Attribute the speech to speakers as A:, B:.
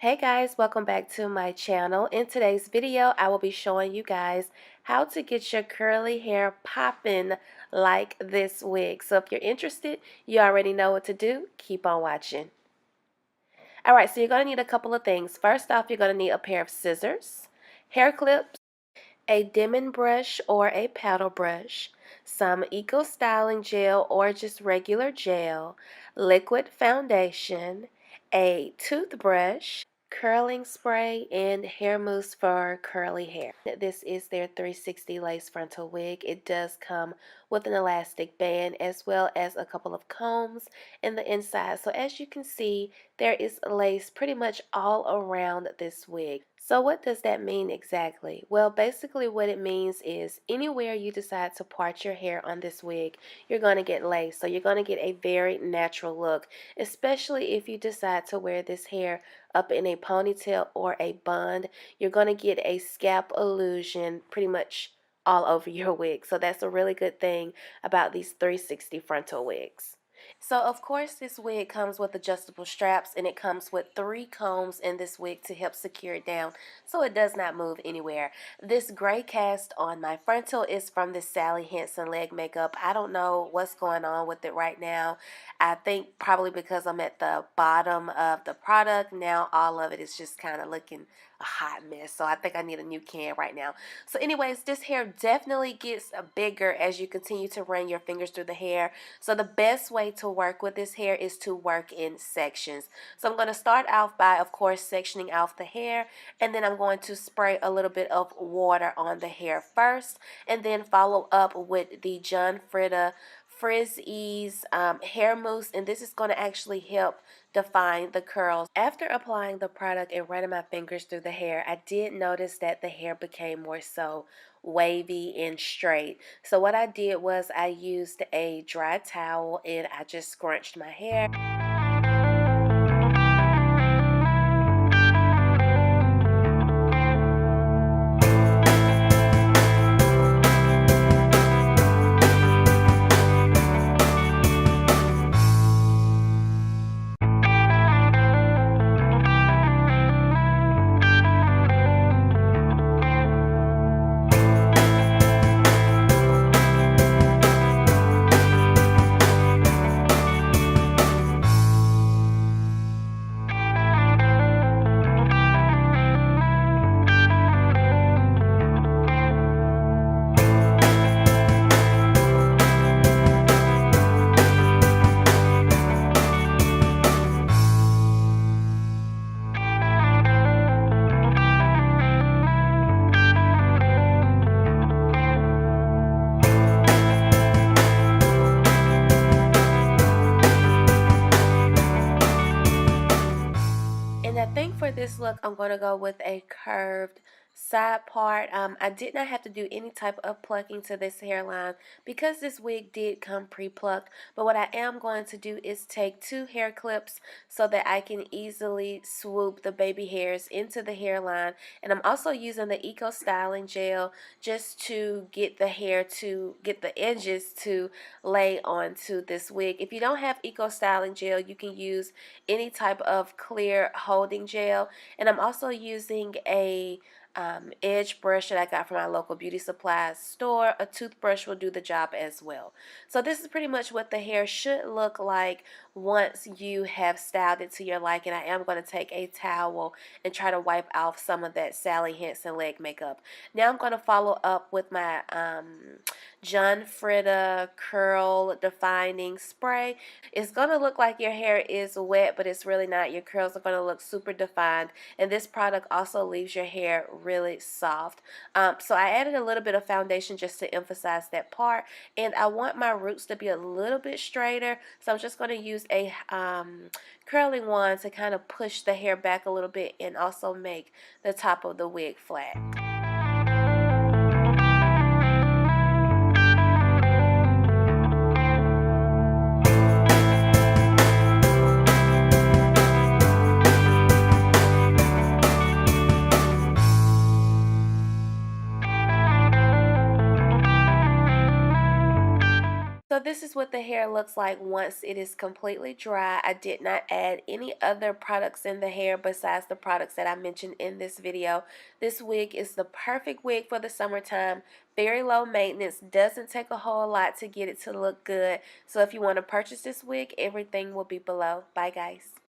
A: Hey guys, welcome back to my channel. In today's video, I will be showing you guys how to get your curly hair popping like this wig. So if you're interested, you already know what to do. Keep on watching. Alright, so you're going to need a couple of things. First off, you're going to need a pair of scissors, hair clips, a dimming brush or a paddle brush, some Eco Styling gel or just regular gel, liquid foundation, a toothbrush, curling spray, and hair mousse for curly hair. This is their 360 lace frontal wig. It does come with an elastic band as well as a couple of combs in the inside. So as you can see, there is lace pretty much all around this wig. So what does that mean exactly? Well, basically what it means is anywhere you decide to part your hair on this wig, you're going to get lace. So you're going to get a very natural look, especially if you decide to wear this hair up in a ponytail or a bun. You're going to get a scalp illusion pretty much all over your wig. So that's a really good thing about these 360 frontal wigs. So of course this wig comes with adjustable straps, and it comes with 3 combs in this wig to help secure it down so it does not move anywhere. This gray cast on my frontal is from the Sally Hansen leg makeup. I don't know what's going on with it right now. I think probably because I'm at the bottom of the product now, all of it is just kind of looking a hot mess. So I think I need a new can right now. So anyways, this hair definitely gets bigger as you continue to run your fingers through the hair. So the best way to work with this hair is to work in sections. So I'm going to start off by, of course, sectioning out the hair, and then I'm going to spray a little bit of water on the hair first, and then follow up with the John Frieda Frizz Ease hair mousse, and this is going to actually help define the curls. After applying the product and running my fingers through the hair, I did notice that the hair became more so wavy and straight. So what I did was I used a dry towel and I just scrunched my hair. And I think for this look, I'm going to go with a curved side part. I did not have to do any type of plucking to this hairline because this wig did come pre-plucked. But what I am going to do is take 2 hair clips so that I can easily swoop the baby hairs into the hairline. And I'm also using the Eco Styling gel just to get the hair to get the edges to lay onto this wig. If you don't have Eco Styling gel, you can use any type of clear holding gel. And I'm also using a edge brush that I got from my local beauty supply store. A toothbrush will do the job as well. So this is pretty much what the hair should look like once you have styled it to your liking. I am going to take a towel and try to wipe off some of that Sally Hansen leg makeup. Now I'm going to follow up with my John Frieda curl defining spray. It's going to look like your hair is wet, but it's really not. Your curls are going to look super defined, and this product also leaves your hair really soft. So I added a little bit of foundation just to emphasize that part, and I want my roots to be a little bit straighter, so I'm just going to use a curling wand to kind of push the hair back a little bit and also make the top of the wig flat. So this is what the hair looks like once it is completely dry. I did not add any other products in the hair besides the products that I mentioned in this video. This wig is the perfect wig for the summertime. Very low maintenance, doesn't take a whole lot to get it to look good. So if you want to purchase this wig, everything will be below. Bye guys.